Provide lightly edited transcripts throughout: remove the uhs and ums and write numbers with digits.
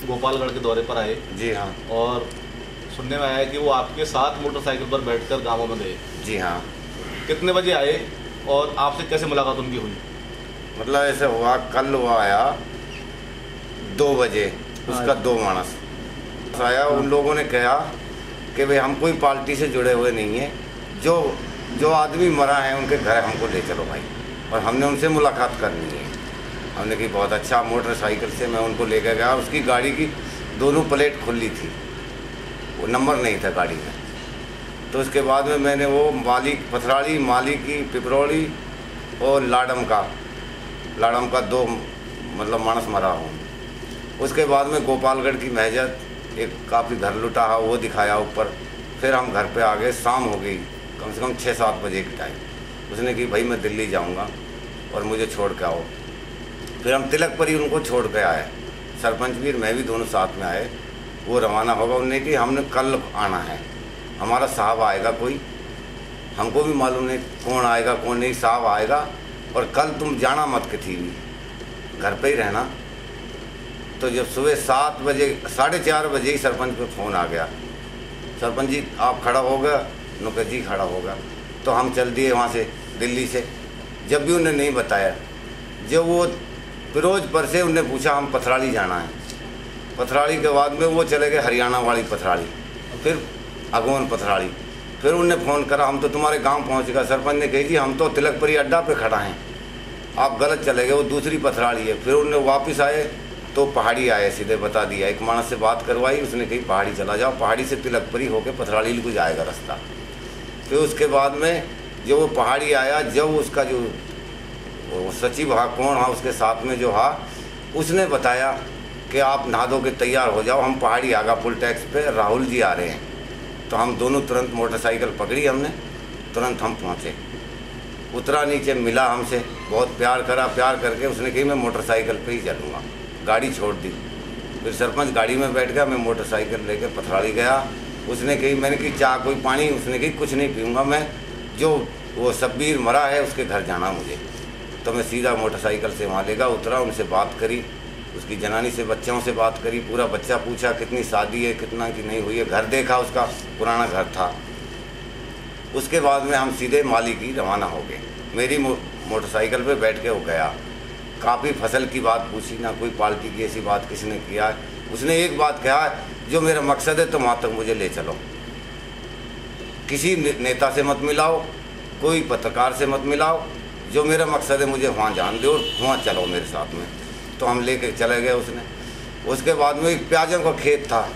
गोपालगढ़ के दौरे पर आए। जी हाँ। और सुनने में आया कि वो आपके साथ मोटरसाइकिल पर बैठकर गाँवों में गए। जी हाँ। कितने बजे आए और आपसे कैसे मुलाकात उनकी हुई? मतलब ऐसे हुआ, कल वो आया 2 बजे, उसका 2 मानस आया। उन लोगों ने कहा कि भाई हम कोई पार्टी से जुड़े हुए नहीं हैं, जो आदमी मरा है उनके घर हमको ले चलो भाई, और हमने उनसे मुलाकात करनी है। हमने कहा बहुत अच्छा। मोटरसाइकिल से मैं उनको लेकर गया। उसकी गाड़ी की दोनों प्लेट खुली थी, वो नंबर नहीं था गाड़ी में। तो उसके बाद में मैंने वो मालिक पथराड़ी, मालिक की पिपरौली और लाडम का 2 मतलब मानस मरा हूँ। उसके बाद में गोपालगढ़ की महजत एक काफ़ी घर लुटा है, वो दिखाया ऊपर। फिर हम घर पे आ गए। शाम हो गई, कम से कम 6-7 बजे के टाइम। उसने कि भाई मैं दिल्ली जाऊंगा और मुझे छोड़ के आओ। फिर हम तिलकपुरी उनको छोड़ के आए। सरपंच भी मैं भी दोनों साथ में आए। वो रवाना होगा। उन्होंने कि हमने कल आना है, हमारा साहब आएगा कोई, हमको भी मालूम नहीं कौन आएगा कौन नहीं, साहब आएगा, और कल तुम जाना मत किसी भी, घर पे ही रहना। तो जब सुबह 7 बजे 4:30 बजे ही सरपंच पे फ़ोन आ गया, सरपंच जी आप खड़ा हो गया? नुका जी खड़ा होगा। तो हम चल दिए वहाँ से दिल्ली से। जब भी उन्हें नहीं बताया, जब वो फिरोजपुर से उन्हें पूछा हम पथराड़ी जाना है। पथराड़ी के बाद में वो चले गए हरियाणा वाली पथराड़ी, फिर अगोन पथराड़ी। फिर उन्हें फ़ोन करा हम तो तुम्हारे गांव पहुंच गए। सरपंच ने कही जी हम तो तिलकपुरी अड्डा पे खड़ा हैं, आप गलत चले गए, वो दूसरी पथराड़ी है। फिर उन्हें वापस आए तो पहाड़ी आए, सीधे बता दिया। एक मानस से बात करवाई, उसने कही पहाड़ी चला जाओ, पहाड़ी से तिलकपुरी होकर पथराड़ी को जाएगा रास्ता। फिर उसके बाद में जो वो पहाड़ी आया, जब उसका जो वो सचिव हा कौन हा उसके साथ में जो हा, उसने बताया कि आप नहा धो के तैयार हो जाओ, हम पहाड़ी आगा पुल टैक्स पे राहुल जी आ रहे हैं। तो हम दोनों तुरंत मोटरसाइकिल पकड़ी हमने, तुरंत हम पहुँचे। उतरा नीचे, मिला हमसे, बहुत प्यार करा। प्यार करके उसने कही मैं मोटरसाइकिल पे ही चलूँगा, गाड़ी छोड़ दी। फिर सरपंच गाड़ी में बैठ गया, मैं मोटरसाइकिल लेके पथराड़ी गया। उसने कही, मैंने कही चाह कोई पानी? उसने कही कुछ नहीं पीऊँगा मैं, जो वो शब्बीर मरा है उसके घर जाना मुझे। तो मैं सीधा मोटरसाइकिल से वहाँ ले गया, उतरा, उनसे बात करी, उसकी जनानी से बच्चों से बात करी, पूरा बच्चा पूछा कितनी शादी है कितना की नहीं हुई है, घर देखा, उसका पुराना घर था। उसके बाद में हम सीधे माली की रवाना हो गए। मेरी मोटरसाइकिल पे बैठ के हो गया। काफ़ी फसल की बात पूछी, ना कोई पार्टी की ऐसी बात किसने किया। उसने एक बात कहा, जो मेरा मकसद है तो वहाँ तक मुझे ले चलो, किसी नेता से मत मिलाओ, कोई पत्रकार से मत मिलाओ, जो मेरा मकसद है मुझे वहाँ जान दो, वहाँ चलो मेरे साथ में। तो हम लेके चले गए उसने। उसके बाद में एक प्याजों का खेत था,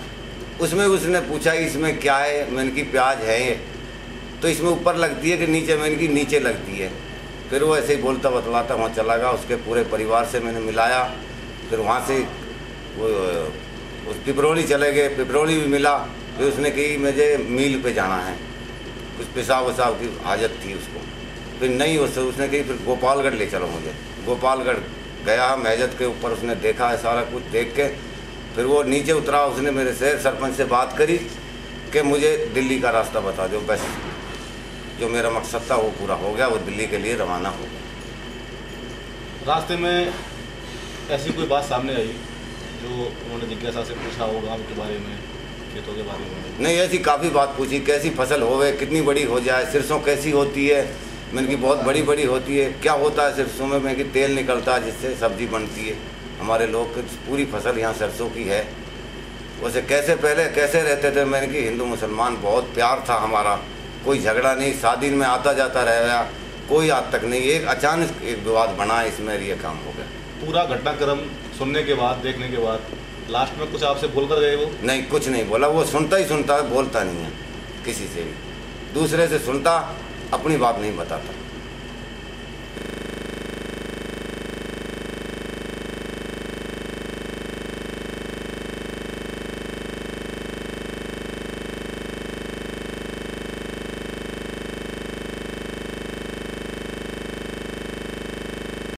उसमें उसने पूछा इसमें क्या है? मैंने की प्याज है ये, तो इसमें ऊपर लगती है कि नीचे? मैंने की नीचे लगती है। फिर वो ऐसे ही बोलता बतलाता वहाँ चला गया। उसके पूरे परिवार से मैंने मिलाया। फिर वहाँ से वो उस पिपरौली चले गए, पिपरौली भी मिला। फिर उसने कही मुझे मील पे जाना है, कुछ पेशाब वसाब की हाजत थी उसको। फिर नहीं उसने कही फिर गोपालगढ़ ले चलो मुझे। गोपालगढ़ गया, महजत के ऊपर उसने देखा है सारा कुछ। देख के फिर वो नीचे उतरा। उसने मेरे से सरपंच से बात करी कि मुझे दिल्ली का रास्ता बता दो, बस जो मेरा मकसद था वो पूरा हो गया। वो दिल्ली के लिए रवाना हो गया। रास्ते में ऐसी कोई बात सामने आई जो उन्होंने जिज्ञासा से पूछा हो गाँव के बारे में, खेतों के बारे में? नहीं, ऐसी काफ़ी बात पूछी, कैसी फसल होवे, कितनी बड़ी हो जाए, सरसों कैसी होती है? मैंने की बहुत बड़ी बड़ी होती है। क्या होता है सरसों में? मैं कि तेल निकलता है जिससे सब्जी बनती है। हमारे लोग की पूरी फसल यहाँ सरसों की है। वैसे कैसे पहले कैसे रहते थे? मैंने कि हिंदू मुसलमान बहुत प्यार था हमारा, कोई झगड़ा नहीं, शादी में आता जाता रहा, कोई आज तक नहीं। एक अचानक एक विवाद बना, इसमें ये काम हो गया। पूरा घटनाक्रम सुनने के बाद, देखने के बाद लास्ट में कुछ आपसे बोल कर गए वो? नहीं, कुछ नहीं बोला। वो सुनता ही सुनता है, बोलता नहीं है किसी से भी। दूसरे से सुनता, अपनी बात नहीं बताता।